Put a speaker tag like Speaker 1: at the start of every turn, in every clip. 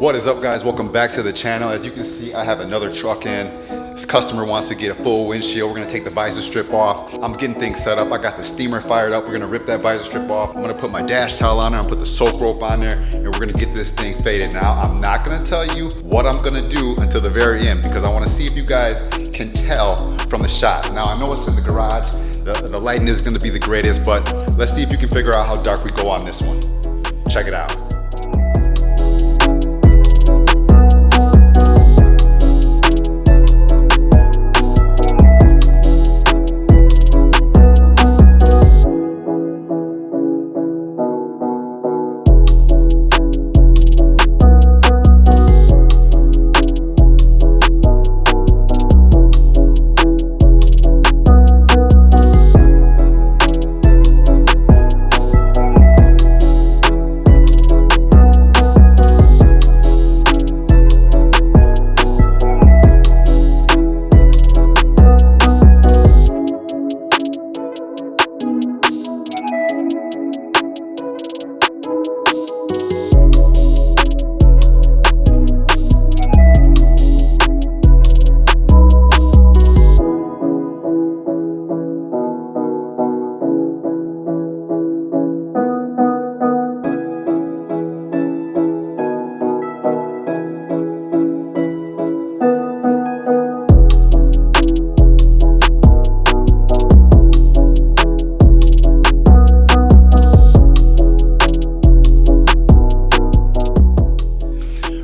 Speaker 1: What is up, guys? Welcome back to the channel. As you can see, I have another truck in. This customer wants to get a full windshield. We're gonna take the visor strip off. I'm getting things set up. I got the steamer fired up. We're gonna rip that visor strip off. I'm gonna put my dash towel on there. I'm gonna put the soak rope on there, and we're gonna get this thing faded. Now, I'm not gonna tell you what I'm gonna do until the very end because I wanna see if you guys can tell from the shots. Now, I know it's in the garage. The lighting is gonna be the greatest, but let's see if you can figure out how dark we go on this one. Check it out.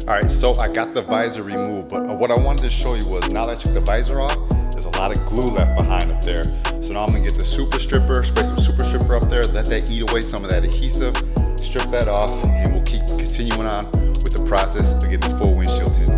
Speaker 1: Alright, so I got the visor removed, but what I wanted to show you was now that I took the visor off, there's a lot of glue left behind up there. So now I'm gonna get the super stripper, spray some super stripper up there, let that eat away some of that adhesive, strip that off, and we'll keep continuing on with the process to get the full windshield tinted.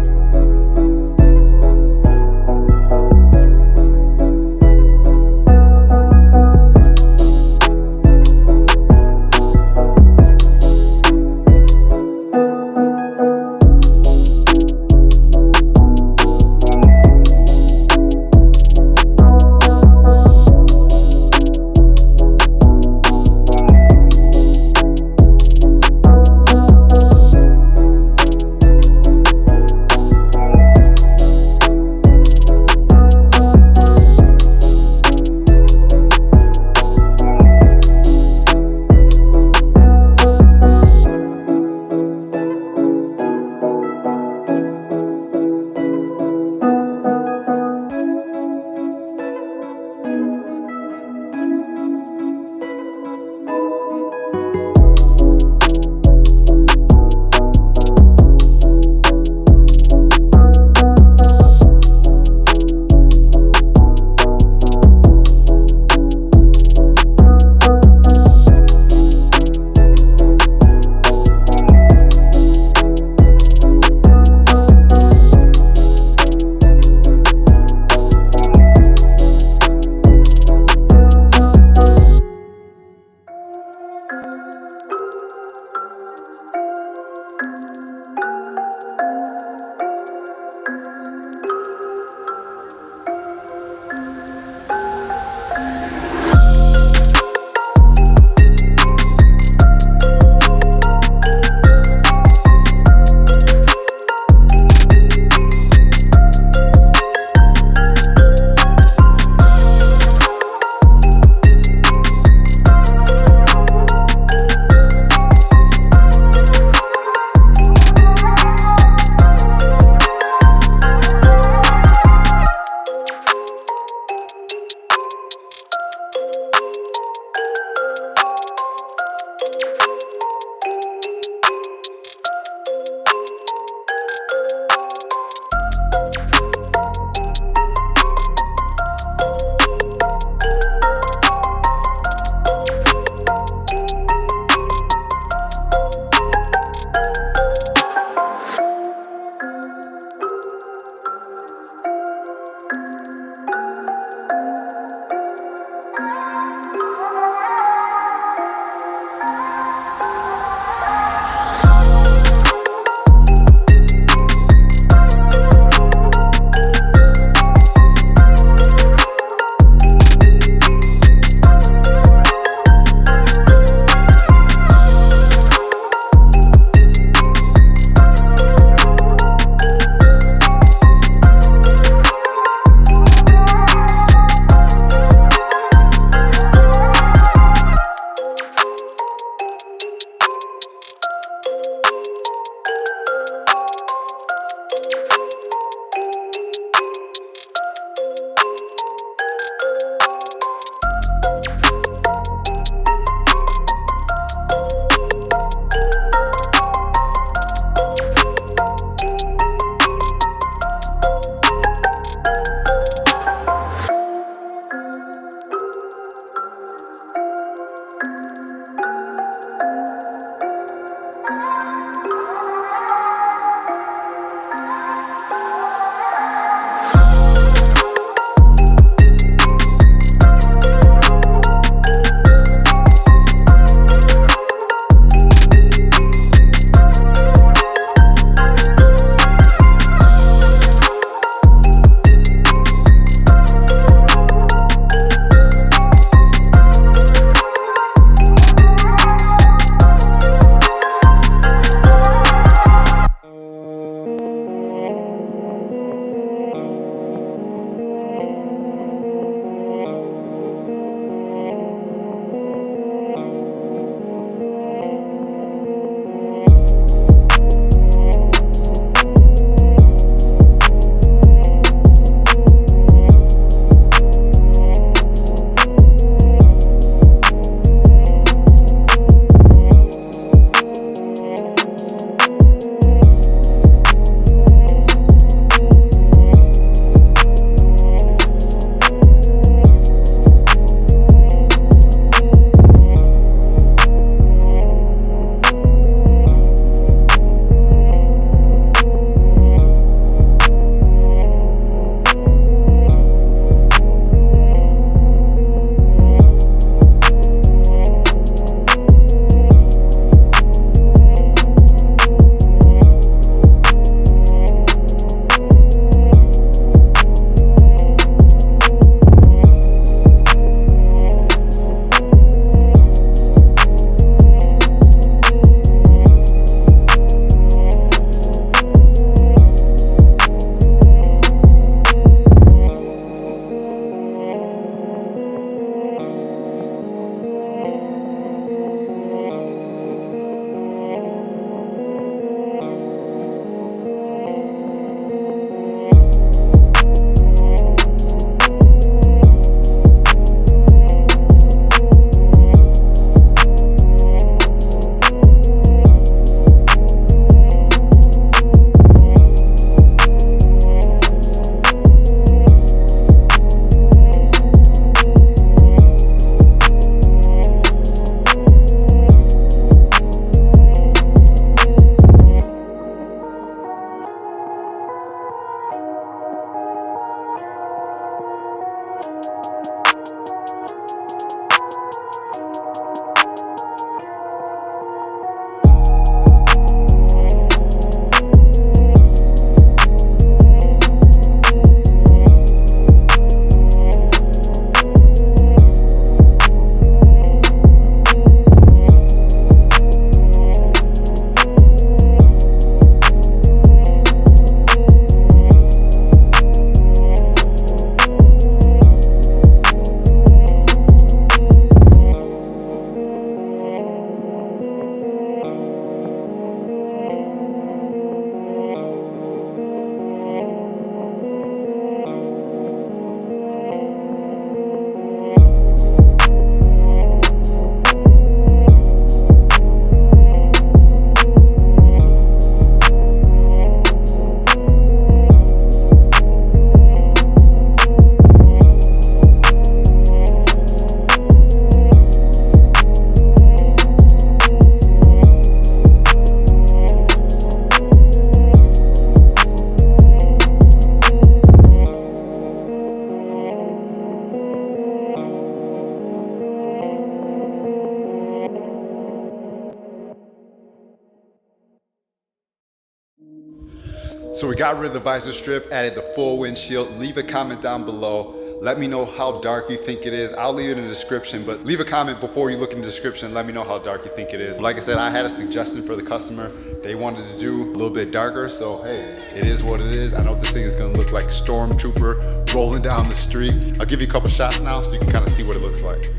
Speaker 1: So we got rid of the visor strip, added the full windshield. Leave a comment down below. Let me know how dark you think it is. I'll leave it in the description, but leave a comment before you look in the description. Let me know how dark you think it is. Like I said, I had a suggestion for the customer. They wanted to do a little bit darker, so hey, it is what it is. I know this thing is gonna look like Stormtrooper rolling down the street. I'll give you a couple shots now so you can kind of see what it looks like.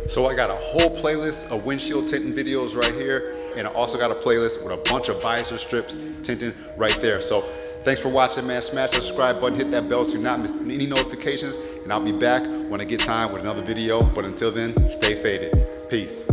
Speaker 1: So I got a whole playlist of windshield tinting videos right And I also got a playlist with a bunch of visor strips, tinting right there. So thanks for watching, man. Smash that subscribe button, hit that bell so you not miss any notifications. And I'll be back when I get time with another video. But until then, stay faded. Peace.